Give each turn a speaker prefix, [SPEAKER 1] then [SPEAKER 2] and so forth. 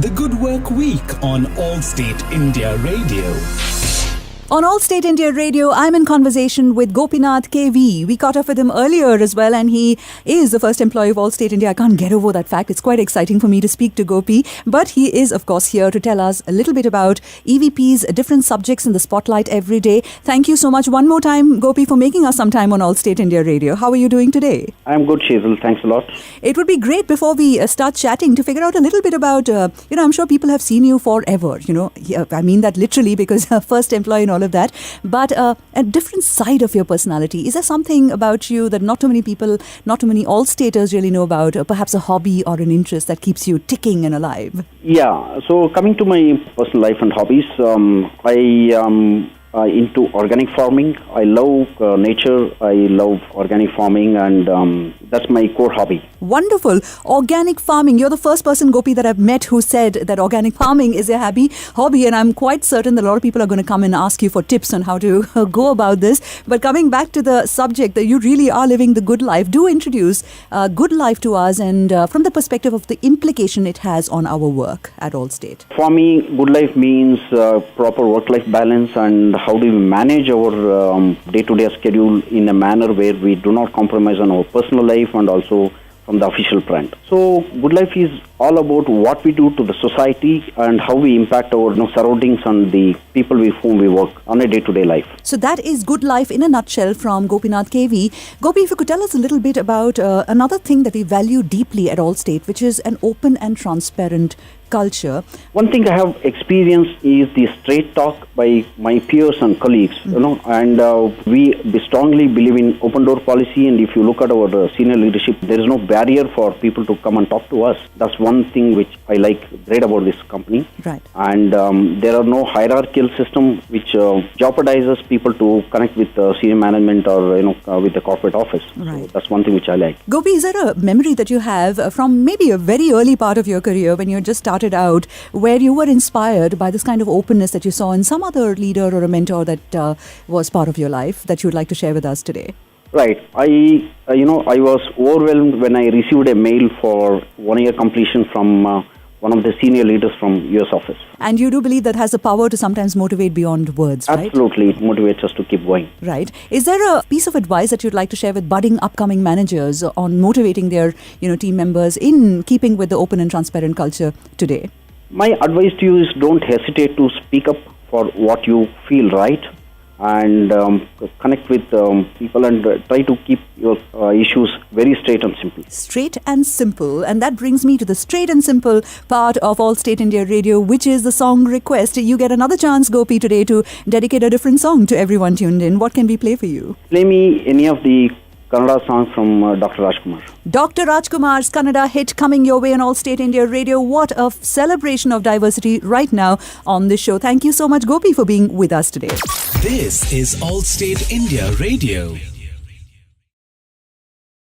[SPEAKER 1] The Good Work Week on Allstate India Radio.
[SPEAKER 2] On Allstate India Radio, I'm in conversation with Gopinath KV. We caught up with him earlier as well, and he is the first employee of Allstate India. I can't get over that fact. It's quite exciting for me to speak to Gopi. But he is, of course, here to tell us a little bit about EVP's different subjects in the spotlight every day. Thank you so much one more time, Gopi, for making us some time on Allstate India Radio. How are you doing today?
[SPEAKER 3] I'm good, Shazel. Thanks a lot.
[SPEAKER 2] It would be great before we start chatting to figure out a little bit about, I'm sure people have seen you forever. I mean that literally because first employee and all of that, but a different side of your personality. Is there something about you that not too many people, not too many Allstaters really know about, perhaps a hobby or an interest that keeps you ticking and alive?
[SPEAKER 3] Yeah, so coming to my personal life and hobbies, I am into organic farming. I love nature, I love organic farming, and that's my core hobby.
[SPEAKER 2] Wonderful. Organic farming. You're the first person, Gopi, that I've met who said that organic farming is a hobby, and I'm quite certain that a lot of people are going to come and ask you for tips on how to go about this. But coming back to the subject that you really are living the good life, do introduce good life to us and from the perspective of the implication it has on our work at Allstate.
[SPEAKER 3] For me, good life means proper work-life balance and how do we manage our day-to-day schedule in a manner where we do not compromise on our personal life and also from the official front. So good life is all about what we do to the society and how we impact our surroundings and the people with whom we work on a day-to-day life.
[SPEAKER 2] So that is good life in a nutshell from Gopinath KV. Gopi, if you could tell us a little bit about another thing that we value deeply at Allstate, which is an open and transparent culture.
[SPEAKER 3] One thing I have experienced is the straight talk by my peers and colleagues, and we strongly believe in open door policy, and if you look at our senior leadership, there is no barrier for people to come and talk to us. That's one thing which I like great about this company.
[SPEAKER 2] Right.
[SPEAKER 3] And there are no hierarchical system which jeopardizes people to connect with senior management or with the corporate office.
[SPEAKER 2] Right.
[SPEAKER 3] So that's one thing which I like.
[SPEAKER 2] Gopi, is there a memory that you have from maybe a very early part of your career when you just started out where you were inspired by this kind of openness that you saw in some other leader or a mentor that was part of your life that you would like to share with us today?
[SPEAKER 3] Right. I was overwhelmed when I received a mail for 1 year completion from one of the senior leaders from US office.
[SPEAKER 2] And you do believe that has the power to sometimes motivate beyond words, right?
[SPEAKER 3] Absolutely. It motivates us to keep going.
[SPEAKER 2] Right. Is there a piece of advice that you'd like to share with budding upcoming managers on motivating their team members in keeping with the open and transparent culture today?
[SPEAKER 3] My advice to you is don't hesitate to speak up for what you feel right and connect with people and try to keep your issues very straight and simple.
[SPEAKER 2] Straight and simple. And that brings me to the straight and simple part of Allstate India Radio, which is the song request. You get another chance, Gopi, today to dedicate a different song to everyone tuned in. What can we play for you?
[SPEAKER 3] Play me any of the Kannada songs from Dr. Rajkumar.
[SPEAKER 2] Dr. Rajkumar's Kannada hit coming your way on Allstate India Radio. What a celebration of diversity right now on this show. Thank you so much, Gopi, for being with us today.
[SPEAKER 1] This is Allstate India Radio.